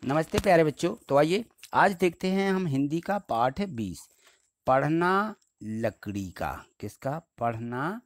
नमस्ते प्यारे बच्चों। तो आइए आज देखते हैं हम हिंदी का पाठ 20 पढ़ना लकड़ी का। किसका? पढ़ना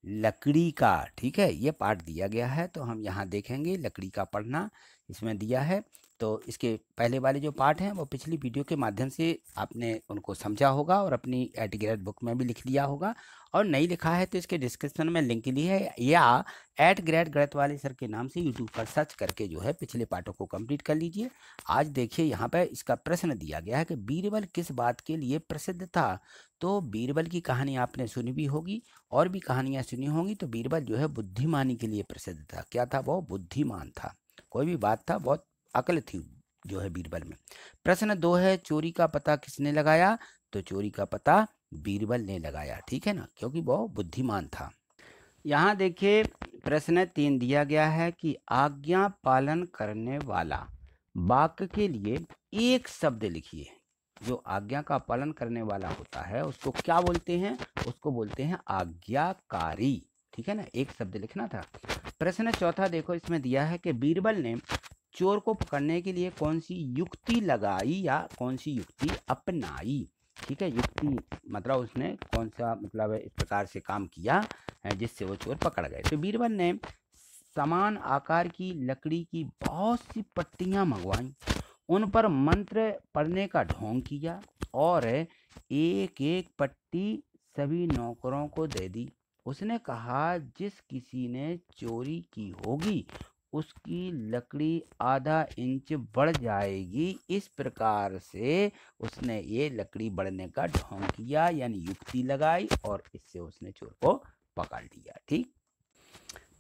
लकड़ी का। ठीक है, ये पाठ दिया गया है तो हम यहाँ देखेंगे लकड़ी का पढ़ना इसमें दिया है। तो इसके पहले वाले जो पाठ हैं वो पिछली वीडियो के माध्यम से आपने उनको समझा होगा और अपनी एट ग्रेड बुक में भी लिख लिया होगा, और नहीं लिखा है तो इसके डिस्क्रिप्शन में लिंक ली है, या एट ग्रेड गणित वाले सर के नाम से यूट्यूब पर सर्च करके जो है पिछले पाठों को कंप्लीट कर लीजिए। आज देखिए यहाँ पर इसका प्रश्न दिया गया है कि बीरबल किस बात के लिए प्रसिद्ध था। तो बीरबल की कहानी आपने सुनी भी होगी और भी कहानियां सुनी होंगी। तो बीरबल जो है बुद्धिमानी के लिए प्रसिद्ध था। क्या था? वो बुद्धिमान था, कोई भी बात था, बहुत अकल थी जो है बीरबल में। प्रश्न 2 है, चोरी का पता किसने लगाया? तो चोरी का पता बीरबल ने लगाया, ठीक है ना, क्योंकि वो बुद्धिमान था। यहाँ देखिए प्रश्न 3 दिया गया है कि आज्ञा पालन करने वाला वाक्य के लिए एक शब्द लिखिए। जो आज्ञा का पालन करने वाला होता है उसको क्या बोलते हैं? उसको बोलते हैं आज्ञाकारी, ठीक है ना, एक शब्द लिखना था। प्रश्न 4 देखो, इसमें दिया है कि बीरबल ने चोर को पकड़ने के लिए कौन सी युक्ति लगाई या कौन सी युक्ति अपनाई। ठीक है, युक्ति मतलब उसने कौन सा मतलब इस प्रकार से काम किया जिससे वो चोर पकड़ गए। तो बीरबल ने समान आकार की लकड़ी की बहुत सी पट्टियां मंगवाई, उन पर मंत्र पढ़ने का ढोंग किया और एक एक पट्टी सभी नौकरों को दे दी। उसने कहा, जिस किसी ने चोरी की होगी उसकी लकड़ी आधा इंच बढ़ जाएगी। इस प्रकार से उसने ये लकड़ी बढ़ने का ढोंग किया, यानी युक्ति लगाई, और इससे उसने चोर को पकड़ लिया। ठीक।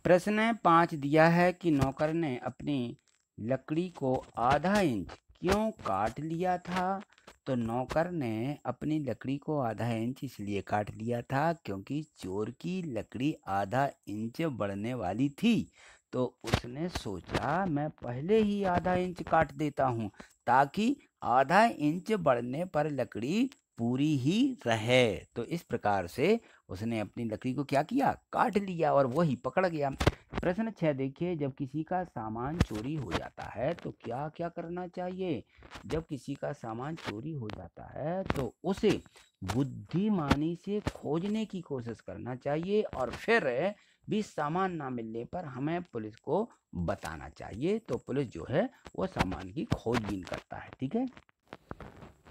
प्रश्न 5 दिया है कि नौकर ने अपनी लकड़ी को आधा इंच क्यों काट लिया था। तो नौकर ने अपनी लकड़ी को आधा इंच इसलिए काट लिया था क्योंकि चोर की लकड़ी आधा इंच बढ़ने वाली थी। तो उसने सोचा मैं पहले ही आधा इंच काट देता हूँ ताकि आधा इंच बढ़ने पर लकड़ी पूरी ही रहे। तो इस प्रकार से उसने अपनी लकड़ी को क्या किया? काट लिया, और वही पकड़ गया। प्रश्न 6 देखिए, जब किसी का सामान चोरी हो जाता है तो क्या क्या करना चाहिए? जब किसी का सामान चोरी हो जाता है तो उसे बुद्धिमानी से खोजने की कोशिश करना चाहिए, और फिर भी सामान ना मिलने पर हमें पुलिस को बताना चाहिए। तो पुलिस जो है वो सामान की खोजबीन करता है। ठीक है,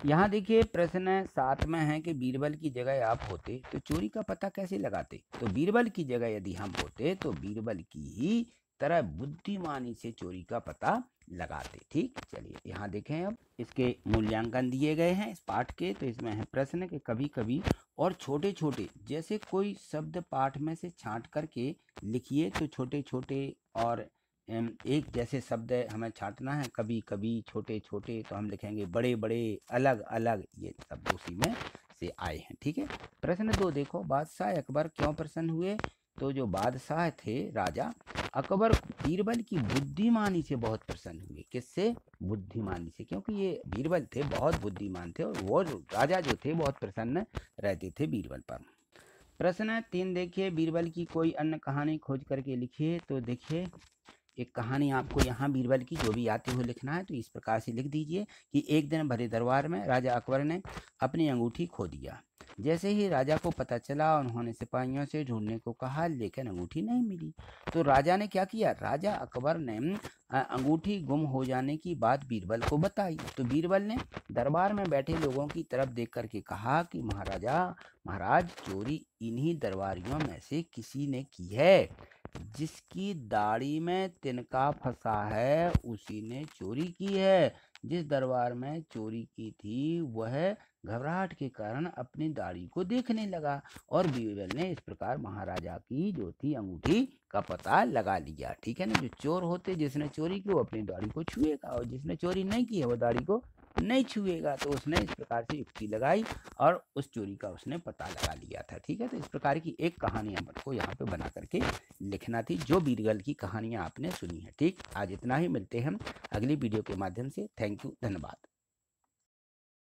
यहाँ देखिए प्रश्न 7 में है कि बीरबल की जगह आप होते तो चोरी का पता कैसे लगाते। तो बीरबल की जगह यदि हम होते तो बीरबल की ही तरह बुद्धिमानी से चोरी का पता लगाते। ठीक, चलिए यहाँ देखें, अब इसके मूल्यांकन दिए गए हैं इस पाठ के। तो इसमें है प्रश्न के कभी कभी और छोटे छोटे, जैसे कोई शब्द पाठ में से छांट करके लिखिए। तो छोटे छोटे और एक जैसे शब्द हमें छांटना है, कभी कभी, छोटे छोटे, तो हम लिखेंगे बड़े बड़े, अलग अलग, ये शब्द उसी में से आए हैं। ठीक है। प्रश्न 2 देखो, बादशाह अकबर क्यों प्रसन्न हुए। तो जो बादशाह थे राजा अकबर बीरबल की बुद्धिमानी से बहुत प्रसन्न हुए। किससे? बुद्धिमानी से, क्योंकि ये बीरबल थे बहुत बुद्धिमान थे, और वो राजा जो थे बहुत प्रसन्न रहते थे बीरबल पर। प्रश्न 3 देखिए, बीरबल की कोई अन्य कहानी खोज करके लिखिए। तो देखिए एक कहानी आपको यहाँ बीरबल की जो भी आते हुए लिखना है, तो इस प्रकार से लिख दीजिए कि एक दिन भरे दरबार में राजा अकबर ने अपनी अंगूठी खो दिया। जैसे ही राजा को पता चला उन्होंने सिपाहियों से ढूंढने को कहा, लेकिन अंगूठी नहीं मिली। तो राजा ने क्या किया? राजा अकबर ने अंगूठी गुम हो जाने की बात बीरबल को बताई। तो बीरबल ने दरबार में बैठे लोगों की तरफ देख करके कहा कि महाराज, चोरी इन्हीं दरबारियों में से किसी ने की है। जिसकी दाढ़ी में तिनका फंसा है उसी ने चोरी की है। जिस दरबार में चोरी की थी वह घबराहट के कारण अपनी दाढ़ी को देखने लगा, और बीरबल ने इस प्रकार महाराजा की जो थी अंगूठी का पता लगा लिया। ठीक है ना। जो चोर होते, जिसने चोरी की वो अपनी दाढ़ी को छुएगा, और जिसने चोरी नहीं की है वो दाढ़ी को नहीं छुएगा। तो उसने इस प्रकार से युक्ति लगाई और उस चोरी का उसने पता लगा लिया था। ठीक है, तो इस प्रकार की एक कहानी हमको यहाँ पे बना करके लिखना थी, जो बीरबल की कहानियाँ आपने सुनी है। ठीक, आज इतना ही, मिलते हैं हम अगली वीडियो के माध्यम से। थैंक यू, धन्यवाद।